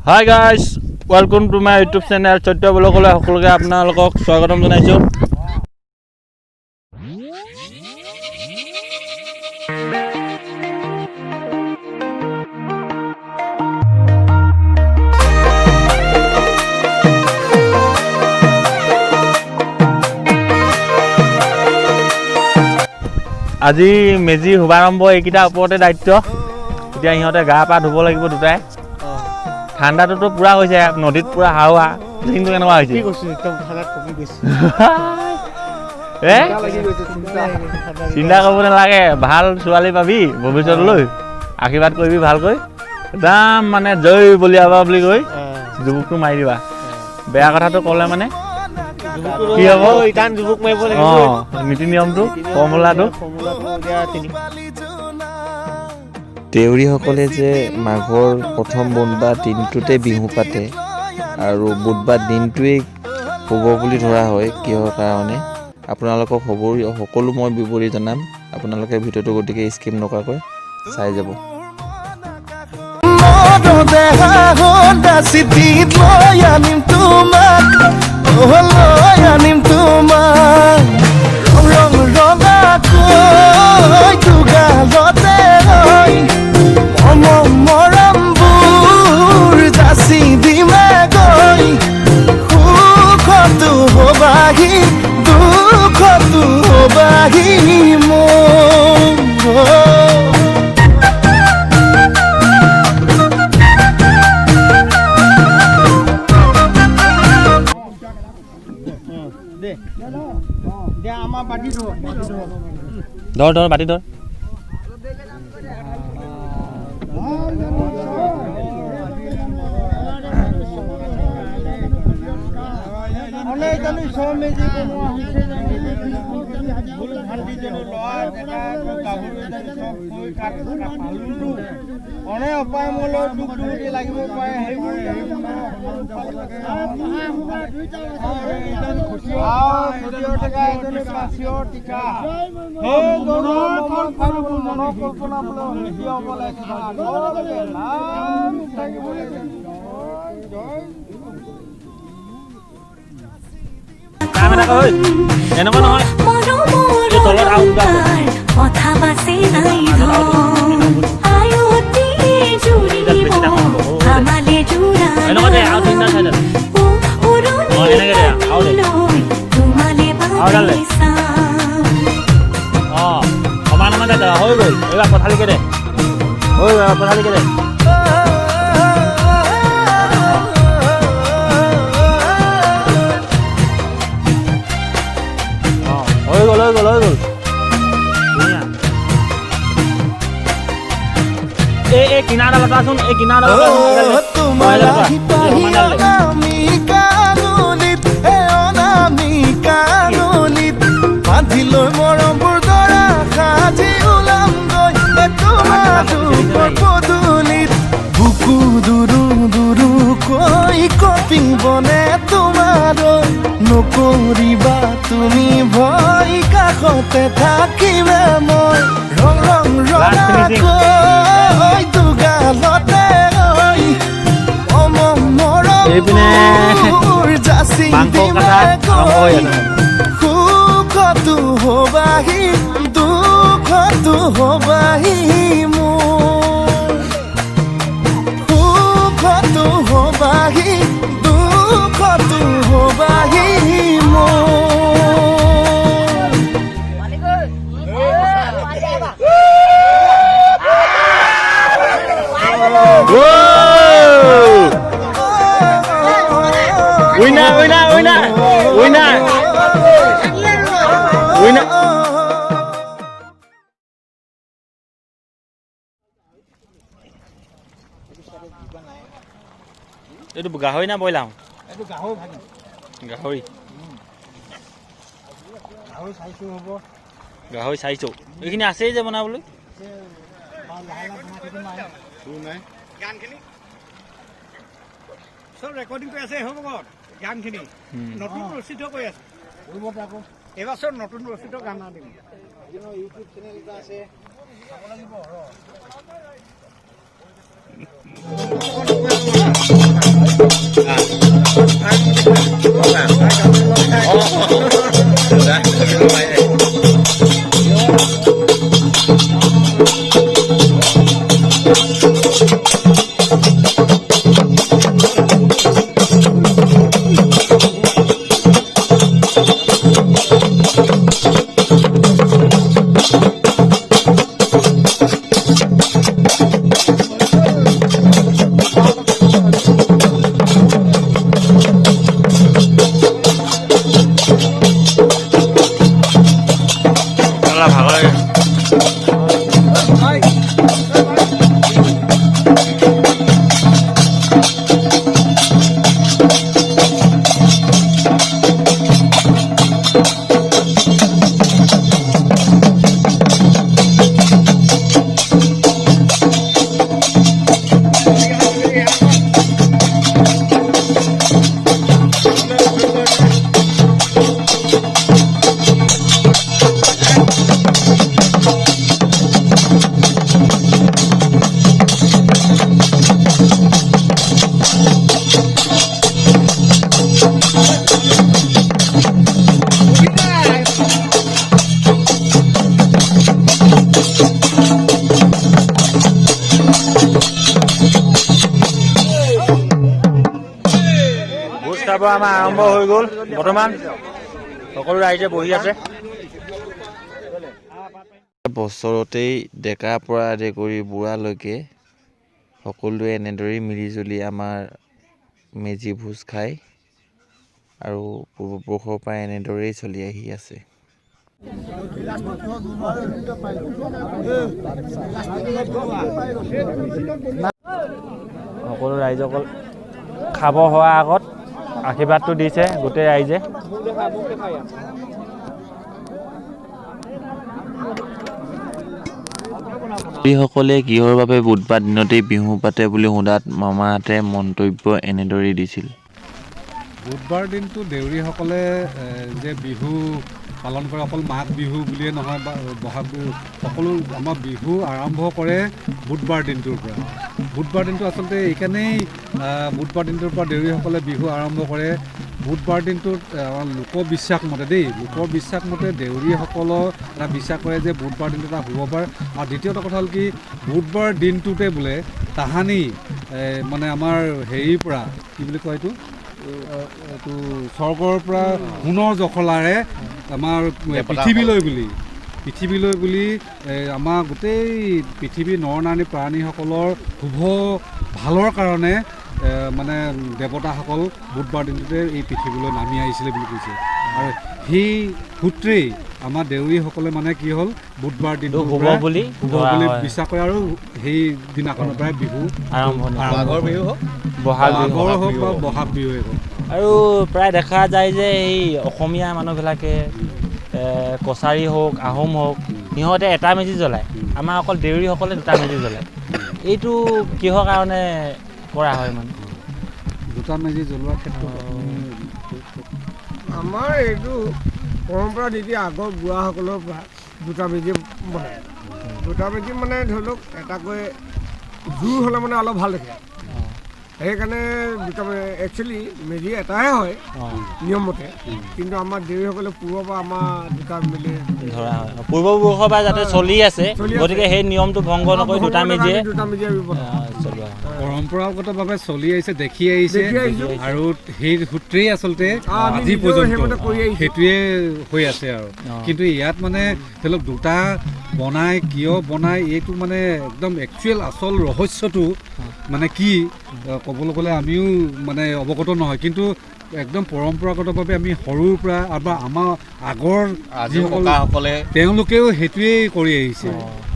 Hi guys, welcome to my YouTube channel. Chatya blogলৈ সকলোকে আপোনালোকক স্বাগতম জনাইছো। আজি মেজি শুভাৰম্ভ এইকেইটা ওপৰতে দায়িত্ব। এতিয়া ইহঁতে গা পা ধুব লাগিব দুটাই। ঠাণ্ডাটোতো পুৰা হৈছে, নদীত পুৰা হাৱা। কিন্তু কেনেকুৱা হৈছে? কি কৈছো একদম ঠাণ্ডাত কমি গৈছে। চিন্তা কৰিব নালাগে, ভাল ছোৱালী পাবি ভৱিষ্যতলৈ। আশীৰ্বাদ কৰিবি ভালকৈ। একদম মানে জয় বলিয়াবা বুলি কৈ যুৱকটো মাৰি দিবা। বেয়া কথাটো ক'লে মানে কি হ'ব? ইটান যুৱক মাৰিব লাগিব। নীতি নিয়মটো ফৰ্মুলাটো দেউৰীসকলে যে মাঘৰ প্ৰথম বুধবাৰ দিনটোতে বিহু পাতে আৰু বুধবাৰ দিনটোৱেই শুভ বুলি ধৰা হয় কিহৰ কাৰণে আপোনালোকক সকলো মই বিৱৰি জনাম। আপোনালোকে ভিডিঅ'টো গতিকে স্কিপ নকৰাকৈ চাই যাব। ধৰ বাটি ধৰ। অনে অপায় মূলৰ দুখ দুখি লাগিব পাৰে সেইবোৰ এনেকুৱা নহয় তলত কথা বাচি নাই সমান হৈ গ'ল। এইবাৰ পথালিকে দে পথালিকে দে। হৈ গ'ল এই কিনাৰডাল আছোন, এই কিনাৰডাল বুকু দুৰু দুৰু কৈ কপিবনে তোমাৰ নকৰিবা তুমি ভয় কাষতে থাকিবা মই ৰং ৰং ৰঙাকৈ দুগালতে মৰমৰ যাচি সুখতো হবাহি দুখতো হবাহি মোৰ সুখতো হবাহি দুখতো হবাহি মোৰ। এইটো গাহৰি না ব্ৰইলাৰ? এইটো গাহৰি ভাজি। গাহৰি চাইছো হ'ব। গাহৰি চাইছো। এইখিনি আছেই যে বনাবলৈ। চব ৰেকৰ্ডিং কৰি আছে হ'ব গানখিনি নতুন ৰচিত কৰি আছে। এইবাৰ চব নতুন ৰচিত গান দিম। ইউটিউব চেনেল এটা আছে চাব লাগিব। আমাৰ আৰম্ভ হৈ গ'ল বৰ্তমান সকলো ৰাইজে বহি আছে বছৰতেই ডেকাৰ পৰা আদি কৰি বুঢ়ালৈকে সকলোৱে এনেদৰেই মিলিজুলি আমাৰ মেজি ভোজ খায় আৰু পূৰ্বপুৰুষৰ পৰা এনেদৰেই চলি আহি আছে সকলো ৰাইজসকল খাব হোৱাৰ আগত আশীৰ্বাদটো দিছে গোটেই ৰাইজে সকলে কিহৰ বাবে বুধবাৰ দিনতেই বিহু পাতে বুলি সোধাত মামাহঁতে মন্তব্য এনেদৰেই দিছিল বুধবাৰ দিনটো দেউৰীসকলে যে বিহু পালন কৰে অকল মাঘ বিহু বুলিয়ে নহয় বা বহাগ বিহু সকলো আমাৰ বিহু আৰম্ভ কৰে বুধবাৰ দিনটোৰ পৰা বুধবাৰ দিনটো আচলতে এইকাৰণেই বুধবাৰ দিনটোৰ পৰা দেউৰীসকলে বিহু আৰম্ভ কৰে বুধবাৰ দিনটোত লোকবিশ্বাস মতে লোকবিশ্বাস মতে দেউৰীসকলৰ এটা বিশ্বাস কৰে যে বুধবাৰ দিনটো এটা শুভ বাৰ আৰু দ্বিতীয়টো কথা হ'ল কি বুধবাৰ দিনটোতে বোলে তাহানি মানে আমাৰ হেৰিৰ পৰা কি বুলি কয় এইটো স্বৰ্গৰ পৰা সোণৰ জখলাৰে আমাৰ পৃথিৱীলৈ বুলি আমাৰ গোটেই পৃথিৱীৰ নৰ নাৰী প্ৰাণীসকলৰ শুভ ভালৰ কাৰণে মানে দেৱতাসকল বুধবাৰ দিনটোতে এই পৃথিৱীলৈ নামি আহিছিলে বুলি কৈছে আৰু সেই সূত্ৰেই আমাৰ দেউৰীসকলে মানে কি হ'ল বুধবাৰ দিনটো শুভ বুলি বিশ্বাস কৰে আৰু সেই দিনাখনৰ পৰাই বিহু মাঘৰ বিহু হওক বহাগৰ হওক বা বহাগ বিহুৱে হওক আৰু প্ৰায় দেখা যায় যে এই অসমীয়া মানুহবিলাকে কছাৰী হওক আহোম হওক সিহঁতে এটা মেজি জ্বলায় আমাৰ অকল দেউৰীসকলে দুটা মেজি জ্বলায় এইটো কিহৰ কাৰণে কৰা হয় মানে দুটা মেজি জ্বলোৱাৰ ক্ষেত্ৰত আমাৰ এইটো পৰম্পৰা নীতি আগৰ বুঢ়াসকলৰ পৰা দুটা মেজি বনায় দুটা মেজি মানে ধৰি লওক এটাকৈ জোৰ হ'লে মানে অলপ ভাল দেখে সেইকাৰণে দুটা একচুৱেলি মেজি এটাহে হয় নিয়মমতে কিন্তু আমাৰ দেউৰীসকলে পূৰ্বৰ পৰা আমাৰ দুটা মেলি ধৰা হয় পূৰ্বপুৰুষৰ পৰা যাতে চলি আছে গতিকে সেই নিয়মটো ভংগ নকৰি দুটা মেজিয়ে চলোৱা পৰম্পৰাগতভাৱে চলি আহিছে দেখি আহিছে আৰু সেই সূত্ৰেই আচলতে আজি পৰ্যন্ত সেইটোৱে হৈ আছে আৰু কিন্তু ইয়াত মানে ধৰি লওক দুটা বনাই কিয় বনাই এইটো মানে একদম একচুৱেল আচল ৰহস্যটো মানে কি ক'বলৈ গ'লে আমিও মানে অৱগত নহয় কিন্তু একদম পৰম্পৰাগতভাৱে আমি সৰুৰ পৰা বা আমাৰ আগৰ যিসকলে তেওঁলোকেও সেইটোৱেই কৰি আহিছে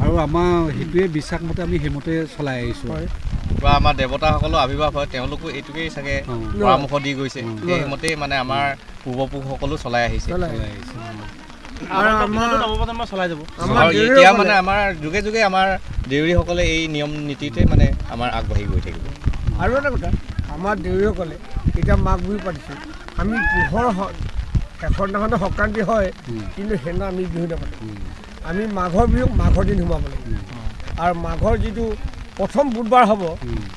আৰু আমাৰ সেইটোৱে বিশ্বাস মতে আমি সেইমতে চলাই আহিছোঁ বা আমাৰ দেৱতাসকলৰ আৱিৰ্ভাৱ হয় তেওঁলোকো এইটোকেই চাগে পৰামৰ্শ দি গৈছে সেইমতেই মানে আমাৰ পূৰ্বপুৰুষসকলো চলাই আহিছে এতিয়া মানে আমাৰ যুগে যুগে আমাৰ দেউৰীসকলে এই নিয়ম নীতিতে মানে আমাৰ আগবাঢ়ি গৈ থাকিব আৰু এটা কথা আমাৰ দেউৰীসকলে এতিয়া মাঘ বিহু পাতিছোঁ আমি পোহৰ শেষৰ দিনাখনে সংক্ৰান্তি হয় কিন্তু সেইদিনা আমি বিহু নাপাতো আমি মাঘৰ বিহুক মাঘৰ দিন সোমাব লাগিব আৰু মাঘৰ যিটো প্ৰথম বুধবাৰ হ'ব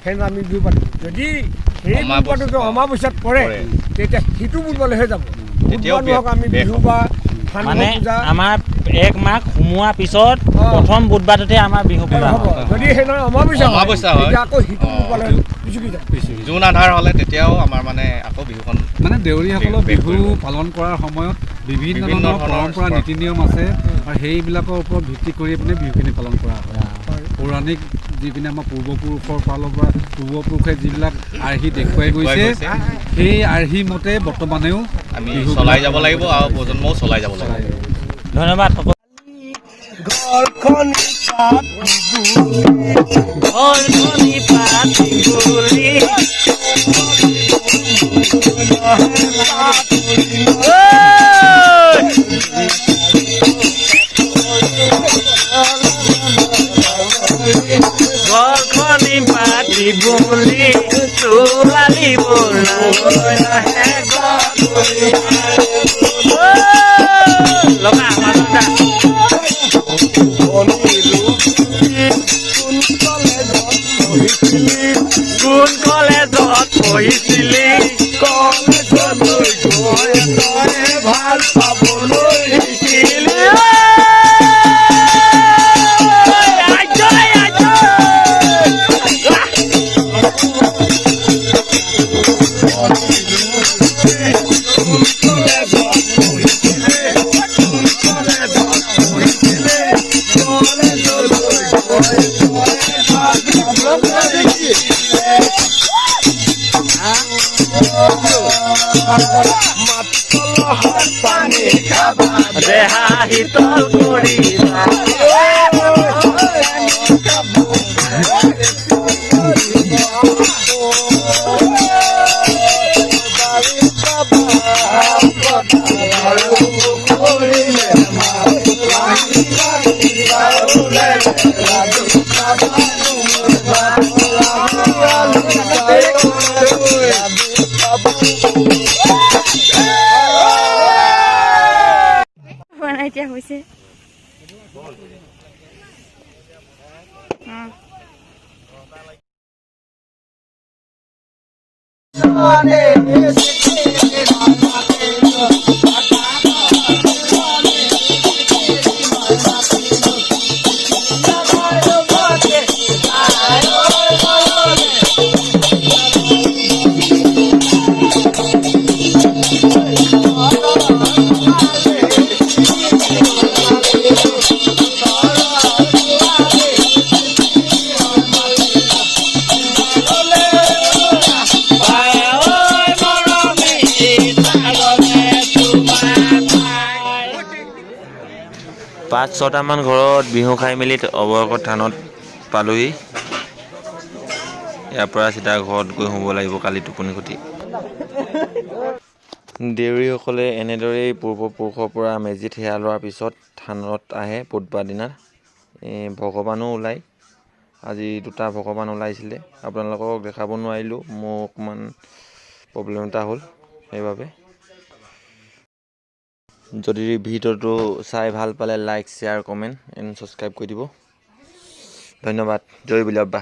সেইদিনা আমি বিহু পাতিম যদি সেই বুধবাৰটো অমাৱস্যাত পৰে তেতিয়া সিটো বুধবাৰলৈহে যাব তেতিয়াও বুধবাৰ নহওক আমি বিহু বা মানে থান পূজা আমাৰ 1 মাঘ সোমোৱাৰ পিছত প্ৰথম বুধবাৰটোতে আমাৰ বিহু পূজা হ'ব হয় যদি সেইদিনা অমাৱস্যা অমাৱস্যা হয়। তেতিয়া আকৌ সিটো বুধবাৰলৈ পিছুকি যায় জোন আন্ধাৰ হ'লে তেতিয়াও আমাৰ মানে আকৌ বিহুখন মানে দেউৰীসকলৰ বিহু পালন কৰাৰ সময়ত বিভিন্ন ধৰণৰ পৰম্পৰা নীতি নিয়ম আছে আৰু সেইবিলাকৰ ওপৰত ভিত্তি কৰি পিনে বিহুখিনি পালন কৰা হয় পৌৰাণিক যিপিনে আমাৰ পূৰ্বপুৰুষৰ ফালৰ পৰা পূৰ্বপুৰুষে যিবিলাক আৰ্হি দেখুৱাই গৈছে সেই আৰ্হি মতে বৰ্তমানেও আমি চলাই যাব লাগিব আৰু প্ৰজন্মও চলাই যাব লাগিব ধন্যবাদ সকলো ঘৰখনি পাতি বুলি ছোৱালী লগা কোন কলেজত পঢ়িছিলি কলেজলৈ গৈ তই ভাল পাবলৈ শিকিলি দেহা শীতল কৰিবা এতিয়া হৈছে পাঁচ ছটামান ঘৰত বিহু খাই মেলি অৱশেষত থানত পালোহি ইয়াৰ পৰা চিধা ঘৰত গৈ শুব লাগিব কালি টোপনি খতি দেউৰীসকলে এনেদৰেই পূৰ্বপুৰুষৰ পৰা মেজিত সেৱা লোৱাৰ পিছত থানত আহে বুধবাৰ দিনা ভগৱানো ওলায় আজি 2টা ভগৱান ওলাইছিলে আপোনালোকক দেখাব নোৱাৰিলোঁ মোৰ অকণমান প্ৰব্লেম এটা হ'ল সেইবাবে যদি ভিডিঅ'টো চাই ভাল পালে like share comment and subscribe কৰি দিব ধন্যবাদ জয় বলিয়াব্বা